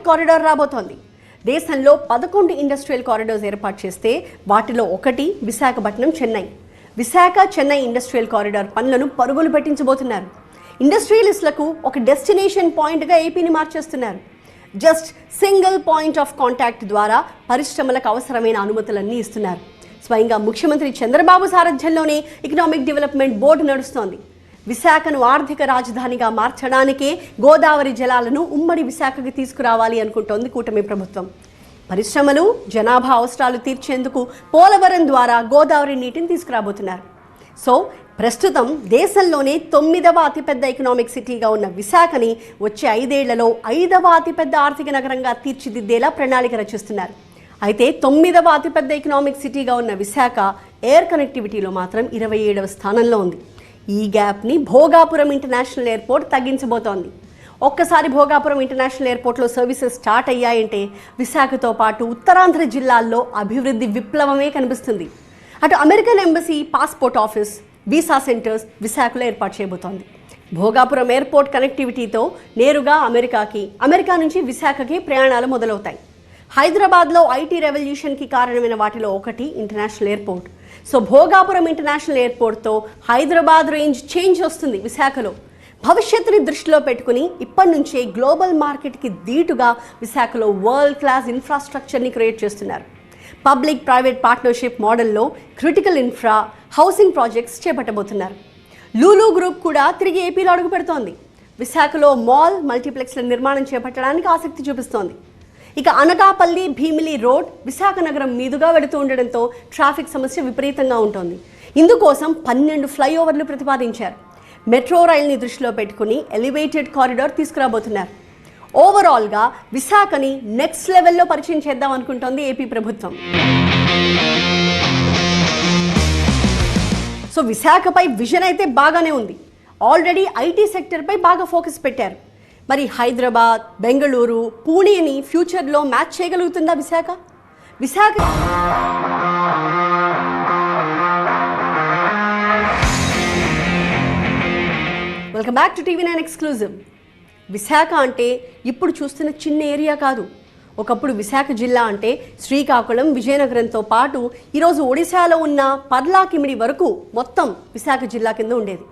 Freight corridor రాబోతోంది. దేశంలో 11 industrial corridors ఏర్పాటు చేస్తే వాటిలో ఒకటి విశాఖపట్నం చెన్నై. విశాఖ చెన్నై ఇండస్ట్రియల్ కారిడార్ పనులను పరుగులు పెట్టించబోతున్నారు. ఇండస్ట్రియలిస్టులకు ఒక డెస్టినేషన్ పాయింట్గా ఏపీని మార్చేస్తున్నారు. Just single point of contact ద్వారా పరిశ్రమలకు అవసరమైన అనుమతులన్నీ ఇస్తున్నారు. స్వయంగా ముఖ్యమంత్రి చంద్రబాబు సారథ్యంలోనే ఎకనామిక్ డెవలప్మెంట్ బోర్డు నడుస్తోంది. విశాఖను ఆర్థిక రాజధానిగా మార్చడానికే గోదావరి జలాలను ఉమ్మడి విశాఖకి తీసుకురావాలి అనుకుంటోంది కూటమి ప్రభుత్వం. పరిశ్రమలు, జనాభా అవసరాలు తీర్చేందుకు పోలవరం ద్వారా గోదావరి నీటిని తీసుకురాబోతున్నారు. సో ప్రస్తుతం దేశంలోనే 9వ అతిపెద్ద ఎకనామిక్ సిటీగా ఉన్న విశాఖని వచ్చే 5 ఏళ్లలో 5వ అతిపెద్ద ఆర్థిక నగరంగా తీర్చిదిద్దేలా ప్రణాళిక రచిస్తున్నారు. అయితే 9వ అతిపెద్ద ఎకనామిక్ సిటీగా ఉన్న విశాఖ ఎయిర్ కనెక్టివిటీలో మాత్రం 27వ స్థానంలో ఉంది. ఈ గ్యాప్ని భోగాపురం ఇంటర్నేషనల్ ఎయిర్పోర్ట్ తగ్గించబోతోంది. ఒక్కసారి భోగాపురం ఇంటర్నేషనల్ ఎయిర్పోర్ట్లో సర్వీసెస్ స్టార్ట్ అయ్యాయంటే విశాఖతో పాటు ఉత్తరాంధ్ర జిల్లాల్లో అభివృద్ధి విప్లవమే కనిపిస్తుంది. అటు American embassy, passport office, visa centres విశాఖలో ఏర్పాటు చేయబోతోంది. భోగాపురం ఎయిర్పోర్ట్ కనెక్టివిటీతో నేరుగా అమెరికా నుంచి విశాఖకి ప్రయాణాలు మొదలవుతాయి. హైదరాబాద్లో ఐటీ రెవల్యూషన్కి కారణమైన వాటిలో ఒకటి international airport. So Bhogapuram international ఎయిర్పోర్ట్తో హైదరాబాద్ రేంజ్ చేంజ్ వస్తుంది విశాఖలో. భవిష్యత్తుని దృష్టిలో పెట్టుకుని ఇప్పటి నుంచే గ్లోబల్ మార్కెట్కి ధీటుగా విశాఖలో వరల్డ్ క్లాస్ ఇన్ఫ్రాస్ట్రక్చర్ని క్రియేట్ చేస్తున్నారు. పబ్లిక్ ప్రైవేట్ పార్ట్నర్షిప్ మోడల్లో క్రిటికల్ ఇన్ఫ్రా, హౌసింగ్ ప్రాజెక్ట్స్ చేపట్టబోతున్నారు. లూలు గ్రూప్ కూడా తిరిగి ఏపీలో అడుగు పెడుతోంది. విశాఖలో మాల్, మల్టీప్లెక్స్ల నిర్మాణం చేపట్టడానికి ఆసక్తి చూపిస్తోంది. ఇక అనకాపల్లి, భీమిలి రోడ్ విశాఖ నగరం మీదుగా వెళుతూ ఉండడంతో ట్రాఫిక్ సమస్య విపరీతంగా ఉంటుంది. ఇందుకోసం 12 ఫ్లైఓవర్లు ప్రతిపాదించారు. మెట్రో రైల్ని దృష్టిలో పెట్టుకుని ఎలివేటెడ్ కారిడార్ తీసుకురాబోతున్నారు. ఓవరాల్గా విశాఖని నెక్స్ట్ లెవెల్లో పరిచయం చేద్దాం అనుకుంటోంది ఏపీ ప్రభుత్వం. సో విశాఖపై విజన్ అయితే బాగానే ఉంది. ఆల్రెడీ ఐటీ సెక్టర్పై బాగా ఫోకస్ పెట్టారు. మరి హైదరాబాద్, బెంగళూరు, పూణేని ఫ్యూచర్లో మ్యాచ్ చేయగలుగుతుందా Visakha? Welcome back to TV9 exclusive. Visakha అంటే ఇప్పుడు చూస్తున్న చిన్న ఏరియా కాదు. ఒకప్పుడు విశాఖ జిల్లా అంటే శ్రీకాకుళం, విజయనగరంతో పాటు ఈరోజు ఒడిశాలో ఉన్న పర్లాకిమిడి వరకు మొత్తం విశాఖ జిల్లా కింద ఉండేది.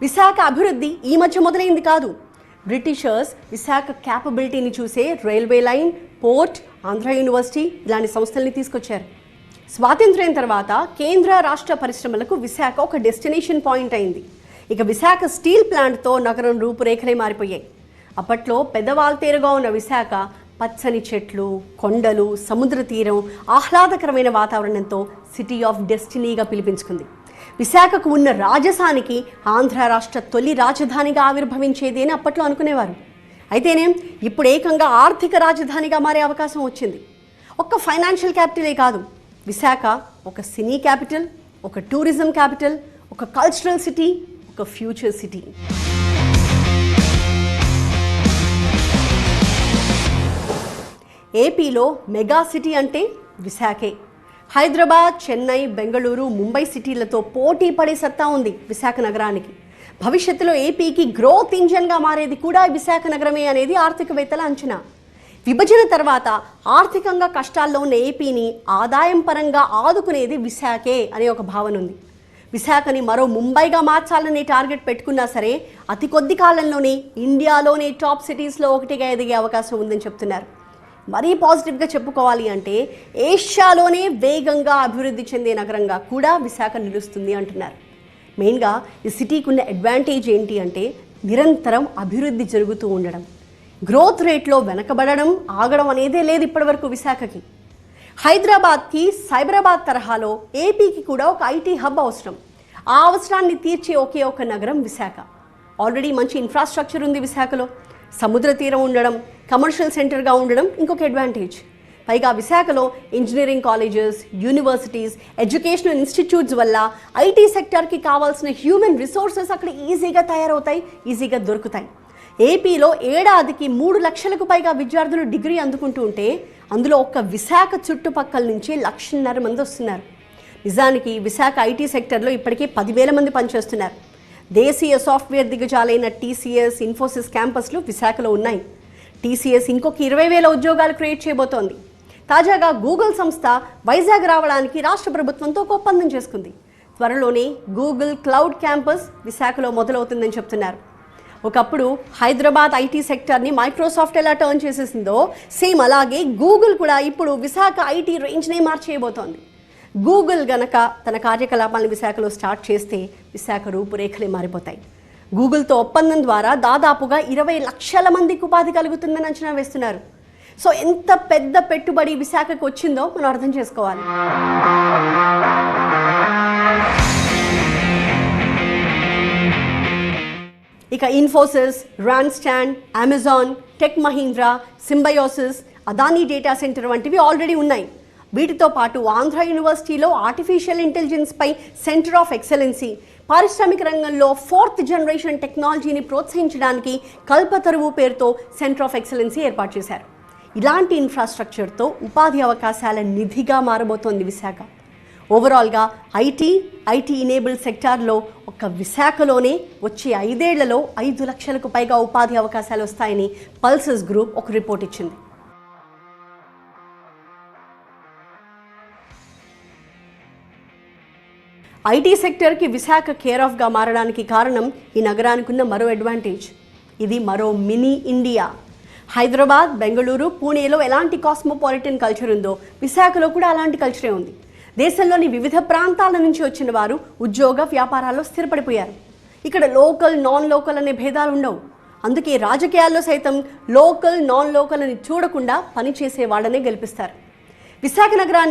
విశాఖ అభివృద్ధి ఈ మధ్య మొదలైంది కాదు. బ్రిటిషర్స్ విశాఖ క్యాపబిలిటీని చూసే railway line, port, Andhra university ఇలాంటి సంస్థల్ని తీసుకొచ్చారు. స్వాతంత్ర్యం తర్వాత కేంద్ర రాష్ట్ర పరిశ్రమలకు విశాఖ ఒక డెస్టినేషన్ పాయింట్ అయింది. ఇక విశాఖ స్టీల్ ప్లాంట్తో నగరం రూపురేఖలే మారిపోయాయి. అప్పట్లో పెద్దవాల్తేరుగా ఉన్న విశాఖ పచ్చని చెట్లు, కొండలు, సముద్ర తీరం, ఆహ్లాదకరమైన వాతావరణంతో సిటీ ఆఫ్ డెస్టినీగా పిలిపించుకుంది. విశాఖకు ఉన్న రాజసానికి ఆంధ్ర రాష్ట్ర తొలి రాజధానిగా ఆవిర్భవించేది అని అప్పట్లో అనుకునేవారు. అయితేనేం ఇప్పుడు ఏకంగా ఆర్థిక రాజధానిగా మారే అవకాశం వచ్చింది. ఒక్క ఫైనాన్షియల్ క్యాపిటలే కాదు, విశాఖ ఒక సినీ క్యాపిటల్, ఒక టూరిజం క్యాపిటల్, ఒక కల్చరల్ సిటీ, ఒక ఫ్యూచర్ సిటీ. ఏపీలో మెగా సిటీ అంటే విశాఖే. హైదరాబాద్, చెన్నై, బెంగళూరు, ముంబై సిటీలతో పోటీ పడే సత్తా ఉంది విశాఖ నగరానికి. భవిష్యత్తులో ఏపీకి గ్రోత్ ఇంజన్గా మారేది కూడా విశాఖ నగరమే అనేది ఆర్థికవేత్తల అంచనా. విభజన తర్వాత ఆర్థికంగా కష్టాల్లో ఉన్న ఏపీని ఆదాయం పరంగా ఆదుకునేది విశాఖే అనే ఒక భావన ఉంది. విశాఖని మరో ముంబైగా మార్చాలనే టార్గెట్ పెట్టుకున్నా సరే అతి కొద్ది కాలంలోనే ఇండియాలోనే టాప్ సిటీస్లో ఒకటిగా ఎదిగే అవకాశం ఉందని చెప్తున్నారు. మరీ పాజిటివ్గా చెప్పుకోవాలి అంటే ఏషియాలోనే వేగంగా అభివృద్ధి చెందే నగరంగా కూడా విశాఖ నిలుస్తుంది అంటున్నారు. మెయిన్గా ఈ సిటీకి ఉన్న అడ్వాంటేజ్ ఏంటి అంటే నిరంతరం అభివృద్ధి జరుగుతూ ఉండడం. గ్రోత్ రేట్లో వెనకబడడం, ఆగడం అనేదే లేదు ఇప్పటివరకు విశాఖకి. హైదరాబాద్కి సైబరాబాద్ తరహాలో ఏపీకి కూడా ఒక ఐటీ హబ్ అవసరం. ఆ అవసరాన్ని తీర్చే ఒకే ఒక నగరం విశాఖ. ఆల్రెడీ మంచి ఇన్ఫ్రాస్ట్రక్చర్ ఉంది విశాఖలో. సముద్ర తీరం ఉండడం, కమర్షియల్ సెంటర్గా ఉండడం ఇంకొక అడ్వాంటేజ్. పైగా విశాఖలో engineering colleges, universities, educational institutes వల్ల ఐటీ సెక్టర్కి కావాల్సిన హ్యూమన్ రిసోర్సెస్ అక్కడ ఈజీగా తయారవుతాయి, ఈజీగా దొరుకుతాయి. ఏపీలో ఏడాదికి 3 లక్షలకు పైగా విద్యార్థులు డిగ్రీ అందుకుంటూ ఉంటే అందులో ఒక్క విశాఖ చుట్టుపక్కల నుంచి 1.5 మంది వస్తున్నారు. నిజానికి విశాఖ ఐటీ సెక్టర్లో ఇప్పటికే 10,000 మంది పనిచేస్తున్నారు. దేశీయ సాఫ్ట్వేర్ దిగ్గజాలైన TCS, ఇన్ఫోసిస్ క్యాంపస్లు విశాఖలో ఉన్నాయి. టీసీఎస్ ఇంకొక 20,000 ఉద్యోగాలు క్రియేట్ చేయబోతోంది. తాజాగా గూగుల్ సంస్థ వైజాగ్ రావడానికి రాష్ట్ర ప్రభుత్వంతో ఒక ఒప్పందం చేసుకుంది. త్వరలోనే గూగుల్ క్లౌడ్ క్యాంపస్ విశాఖలో మొదలవుతుందని చెప్తున్నారు. ఒకప్పుడు హైదరాబాద్ ఐటీ సెక్టర్ని మైక్రోసాఫ్ట్ ఎలా టర్న్ చేసేసిందో సేమ్ అలాగే గూగుల్ కూడా ఇప్పుడు విశాఖ ఐటీ రేంజ్నే మార్చేయబోతోంది. గూగుల్ గనక తన కార్యకలాపాలను విశాఖలో స్టార్ట్ చేస్తే విశాఖ రూపురేఖలే మారిపోతాయి. గూగుల్తో ఒప్పందం ద్వారా దాదాపుగా 20 లక్షల మందికి ఉపాధి కలుగుతుందని అంచనా వేస్తున్నారు. సో ఎంత పెద్ద పెట్టుబడి విశాఖకు వచ్చిందో మనం అర్థం చేసుకోవాలి. ఇక Infosys, Randstad, Amazon, Tech Mahindra, Symbiosis, Adani data centre వంటివి ఆల్రెడీ ఉన్నాయి. వీటితో పాటు ఆంధ్ర యూనివర్సిటీలో ఆర్టిఫిషియల్ ఇంటెలిజెన్స్పై సెంటర్ ఆఫ్ ఎక్సలెన్సీ, పారిశ్రామిక రంగంలో 4th జనరేషన్ టెక్నాలజీని ప్రోత్సహించడానికి కల్పతరువు పేరుతో సెంటర్ ఆఫ్ ఎక్సలెన్సీ ఏర్పాటు చేశారు. ఇలాంటి ఇన్ఫ్రాస్ట్రక్చర్తో ఉపాధి అవకాశాల నిధిగా మారబోతోంది విశాఖ. ఓవరాల్గా ఐటీ ఇనేబుల్డ్ సెక్టార్లో ఒక్క విశాఖలోనే వచ్చే 5 ఏళ్లలో 5 లక్షలకు పైగా ఉపాధి అవకాశాలు వస్తాయని పల్సస్ గ్రూప్ ఒక రిపోర్ట్ ఇచ్చింది. ఐటీ సెక్టర్కి విశాఖ కేర్ ఆఫ్గా మారడానికి కారణం ఈ నగరానికి ఉన్న మరో అడ్వాంటేజ్. ఇది మరో మినీ ఇండియా. హైదరాబాద్, బెంగళూరు, పూణేలో ఎలాంటి కాస్మోపాలిటన్ కల్చర్ ఉందో విశాఖలో కూడా అలాంటి కల్చరే ఉంది. దేశంలోని వివిధ ప్రాంతాల నుంచి వచ్చిన వారు ఉద్యోగ వ్యాపారాల్లో స్థిరపడిపోయారు. ఇక్కడ లోకల్, నాన్ లోకల్ అనే భేదాలు ఉండవు. అందుకే రాజకీయాల్లో సైతం లోకల్, నాన్ లోకల్ అని చూడకుండా పనిచేసే వాళ్ళనే గెలిపిస్తారు. విశాఖ నగరాన్ని